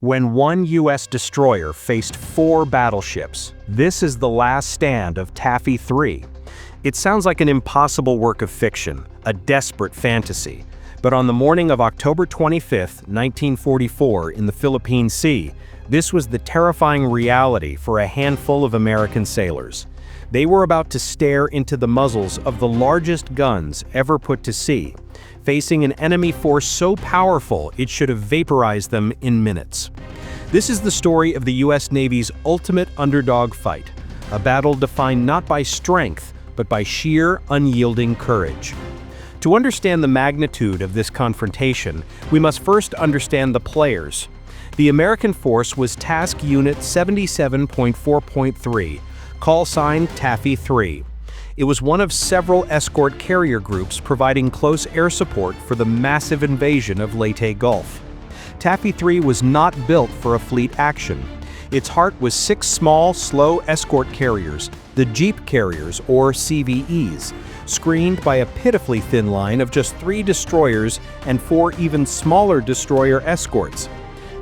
When one U.S. destroyer faced 4 battleships, this is the last stand of Taffy 3. It sounds like an impossible work of fiction, a desperate fantasy. But on the morning of October 25, 1944, in the Philippine Sea, this was the terrifying reality for a handful of American sailors. They were about to stare into the muzzles of the largest guns ever put to sea, facing an enemy force so powerful it should have vaporized them in minutes. This is the story of the U.S. Navy's ultimate underdog fight, a battle defined not by strength, but by sheer, unyielding courage. To understand the magnitude of this confrontation, we must first understand the players. The American force was Task Unit 77.4.3, call sign Taffy 3. It was one of several escort carrier groups providing close air support for the massive invasion of Leyte Gulf. Taffy 3 was not built for a fleet action. Its heart was 6 small, slow escort carriers, the Jeep carriers, or CVEs, screened by a pitifully thin line of just 3 destroyers and 4 even smaller destroyer escorts.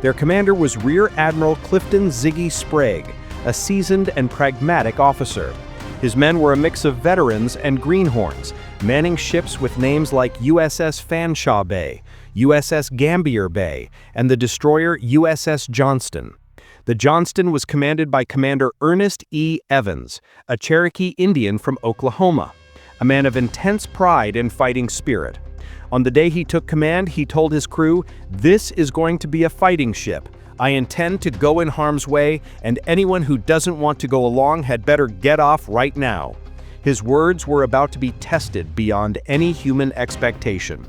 Their commander was Rear Admiral Clifton Ziggy Sprague, a seasoned and pragmatic officer. His men were a mix of veterans and greenhorns, manning ships with names like USS Fanshawe Bay, USS Gambier Bay, and the destroyer USS Johnston. The Johnston was commanded by Commander Ernest E. Evans, a Cherokee Indian from Oklahoma, a man of intense pride and fighting spirit. On the day he took command, he told his crew, "This is going to be a fighting ship. I intend to go in harm's way, and anyone who doesn't want to go along had better get off right now." His words were about to be tested beyond any human expectation.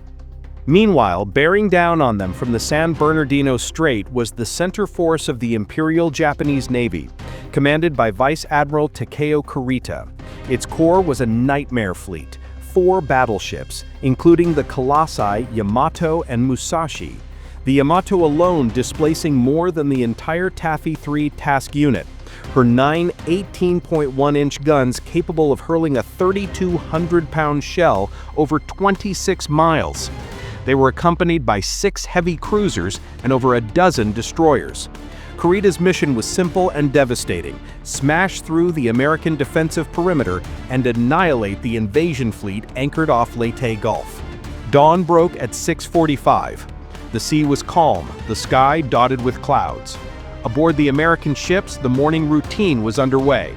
Meanwhile, bearing down on them from the San Bernardino Strait was the center force of the Imperial Japanese Navy, commanded by Vice Admiral Takeo Kurita. Its core was a nightmare fleet, 4 battleships, including the Colossi Yamato and Musashi. The Yamato alone displacing more than the entire Taffy 3 task unit, her 9 18.1-inch guns capable of hurling a 3,200-pound shell over 26 miles. They were accompanied by 6 heavy cruisers and over a dozen destroyers. Kurita's mission was simple and devastating: smash through the American defensive perimeter and annihilate the invasion fleet anchored off Leyte Gulf. Dawn broke at 6:45. The sea was calm, the sky dotted with clouds. Aboard the American ships, the morning routine was underway.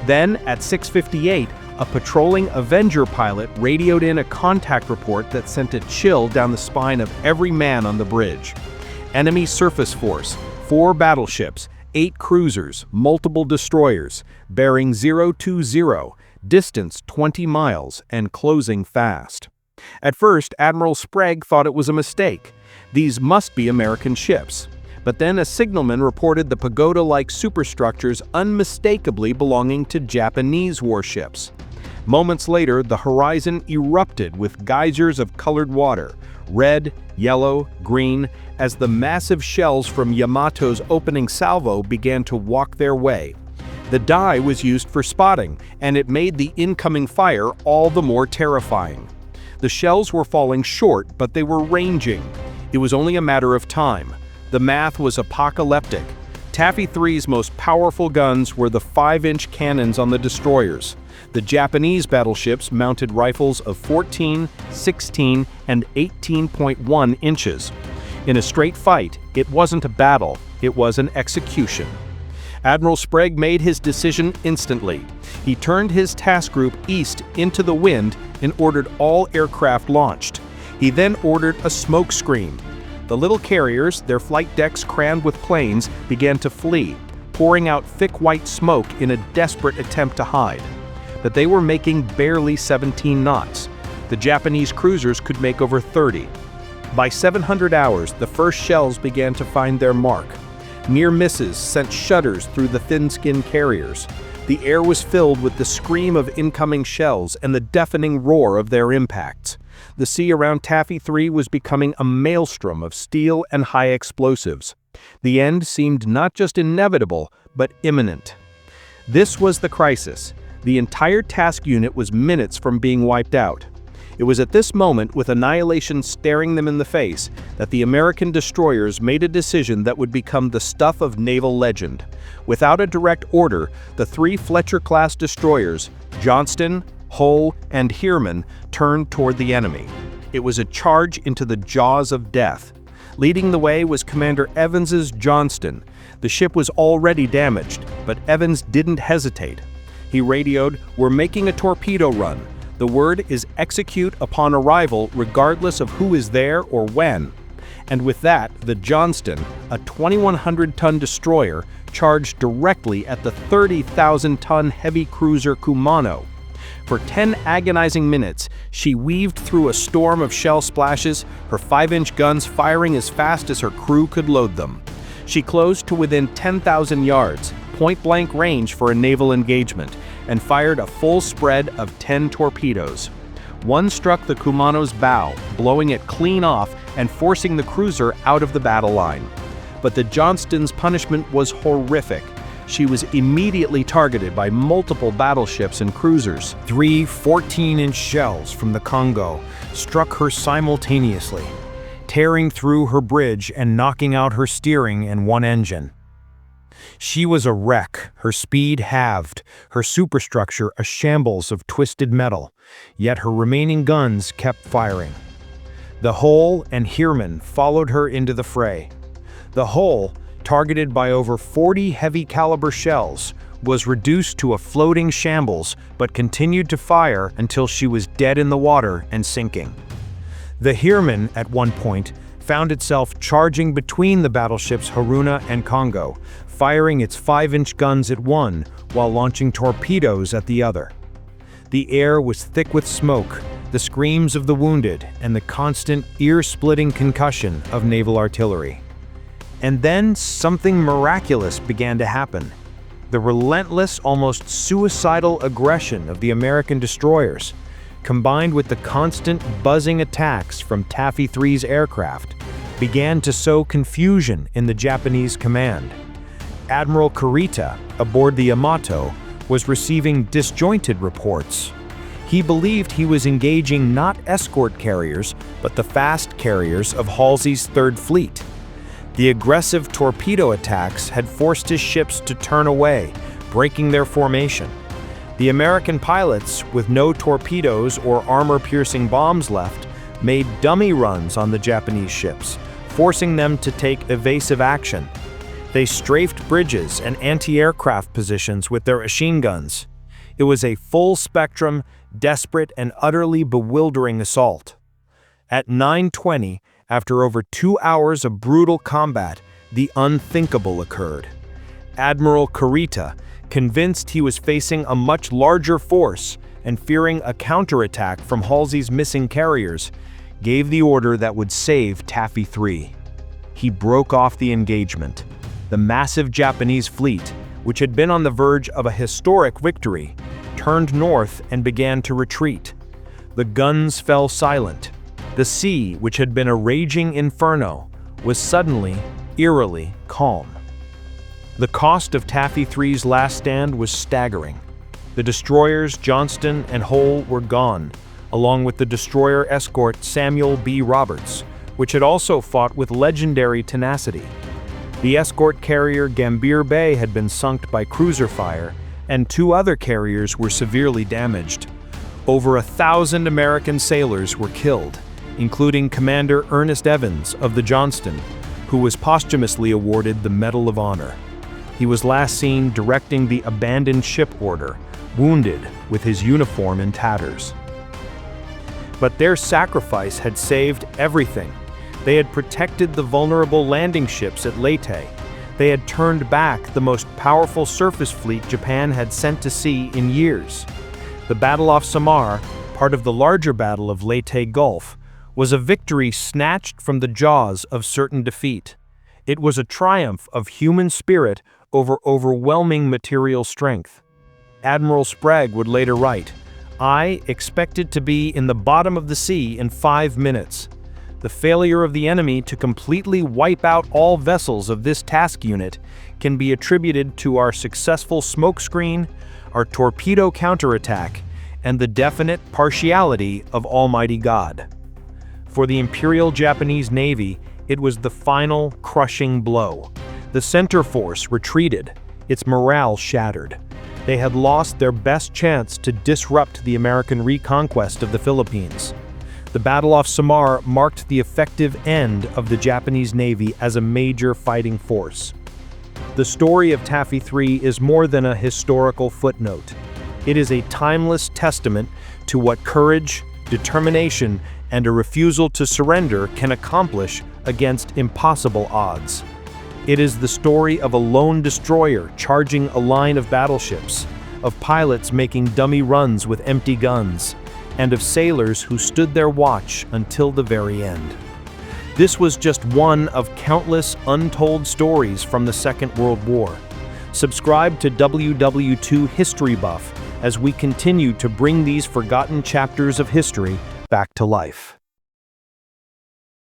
Then, at 6:58, a patrolling Avenger pilot radioed in a contact report that sent a chill down the spine of every man on the bridge. Enemy surface force, 4 battleships, 8 cruisers, multiple destroyers, bearing 020, distance 20 miles, and closing fast. At first, Admiral Sprague thought it was a mistake. These must be American ships. But then a signalman reported the pagoda-like superstructures unmistakably belonging to Japanese warships. Moments later, the horizon erupted with geysers of colored water, red, yellow, green, as the massive shells from Yamato's opening salvo began to walk their way. The dye was used for spotting, and it made the incoming fire all the more terrifying. The shells were falling short, but they were ranging. It was only a matter of time. The math was apocalyptic. Taffy 3's most powerful guns were the 5-inch cannons on the destroyers. The Japanese battleships mounted rifles of 14, 16, and 18.1 inches. In a straight fight, it wasn't a battle, it was an execution. Admiral Sprague made his decision instantly. He turned his task group east into the wind and ordered all aircraft launched. He then ordered a smoke screen. The little carriers, their flight decks crammed with planes, began to flee, pouring out thick white smoke in a desperate attempt to hide. But they were making barely 17 knots. The Japanese cruisers could make over 30. By 700 hours, the first shells began to find their mark. Near misses sent shudders through the thin-skinned carriers. The air was filled with the scream of incoming shells and the deafening roar of their impacts. The sea around Taffy 3 was becoming a maelstrom of steel and high explosives. The end seemed not just inevitable, but imminent. This was the crisis. The entire task unit was minutes from being wiped out. It was at this moment, with annihilation staring them in the face, that the American destroyers made a decision that would become the stuff of naval legend. Without a direct order, the three Fletcher-class destroyers, Johnston, Hull, and Heermann, turned toward the enemy. It was a charge into the jaws of death. Leading the way was Commander Evans's Johnston. The ship was already damaged, but Evans didn't hesitate. He radioed, "We're making a torpedo run. The word is execute upon arrival regardless of who is there or when." And with that, the Johnston, a 2,100-ton destroyer, charged directly at the 30,000-ton heavy cruiser Kumano. For 10 agonizing minutes, she weaved through a storm of shell splashes, her 5-inch guns firing as fast as her crew could load them. She closed to within 10,000 yards, point-blank range for a naval engagement, and fired a full spread of 10 torpedoes. One struck the Kumano's bow, blowing it clean off and forcing the cruiser out of the battle line. But the Johnston's punishment was horrific. She was immediately targeted by multiple battleships and cruisers. 3 14-inch shells from the Congo struck her simultaneously, tearing through her bridge and knocking out her steering and one engine. She was a wreck, her speed halved, her superstructure a shambles of twisted metal, yet her remaining guns kept firing. The Hull and Heermann followed her into the fray. The Hull, targeted by over 40 heavy-caliber shells, was reduced to a floating shambles but continued to fire until she was dead in the water and sinking. The Heermann, at one point, found itself charging between the battleships Haruna and Congo, firing its 5-inch guns at one while launching torpedoes at the other. The air was thick with smoke, the screams of the wounded, and the constant, ear-splitting concussion of naval artillery. And then something miraculous began to happen. The relentless, almost suicidal aggression of the American destroyers, combined with the constant buzzing attacks from Taffy 3's aircraft, began to sow confusion in the Japanese command. Admiral Kurita, aboard the Yamato, was receiving disjointed reports. He believed he was engaging not escort carriers, but the fast carriers of Halsey's Third Fleet. The aggressive torpedo attacks had forced his ships to turn away, breaking their formation. The American pilots, with no torpedoes or armor-piercing bombs left, made dummy runs on the Japanese ships, forcing them to take evasive action. They strafed bridges and anti-aircraft positions with their machine guns. It was a full-spectrum, desperate, and utterly bewildering assault. At 9:20, after over 2 hours of brutal combat, the unthinkable occurred. Admiral Kurita, convinced he was facing a much larger force and fearing a counterattack from Halsey's missing carriers, gave the order that would save Taffy 3. He broke off the engagement. The massive Japanese fleet, which had been on the verge of a historic victory, turned north and began to retreat. The guns fell silent. The sea, which had been a raging inferno, was suddenly, eerily calm. The cost of Taffy 3's last stand was staggering. The destroyers Johnston and Hull were gone, along with the destroyer escort Samuel B. Roberts, which had also fought with legendary tenacity. The escort carrier Gambier Bay had been sunk by cruiser fire, and 2 other carriers were severely damaged. Over 1,000 American sailors were killed, including Commander Ernest Evans of the Johnston, who was posthumously awarded the Medal of Honor. He was last seen directing the abandoned ship order, wounded with his uniform in tatters. But their sacrifice had saved everything. They had protected the vulnerable landing ships at Leyte. They had turned back the most powerful surface fleet Japan had sent to sea in years. The battle off Samar, part of the larger battle of Leyte Gulf, was a victory snatched from the jaws of certain defeat. It was a triumph of human spirit over overwhelming material strength. Admiral Sprague would later write, "I expected to be in the bottom of the sea in 5 minutes. The failure of the enemy to completely wipe out all vessels of this task unit can be attributed to our successful smokescreen, our torpedo counterattack, and the definite partiality of Almighty God. For the Imperial Japanese Navy, it was the final crushing blow. The center force retreated, its morale shattered. They had lost their best chance to disrupt the American reconquest of the Philippines. The Battle off Samar marked the effective end of the Japanese Navy as a major fighting force. The story of Taffy 3 is more than a historical footnote. It is a timeless testament to what courage, determination, and a refusal to surrender can accomplish against impossible odds. It is the story of a lone destroyer charging a line of battleships, of pilots making dummy runs with empty guns, and of sailors who stood their watch until the very end. This was just one of countless untold stories from the Second World War. Subscribe to WW2 History Buff as we continue to bring these forgotten chapters of history back to life.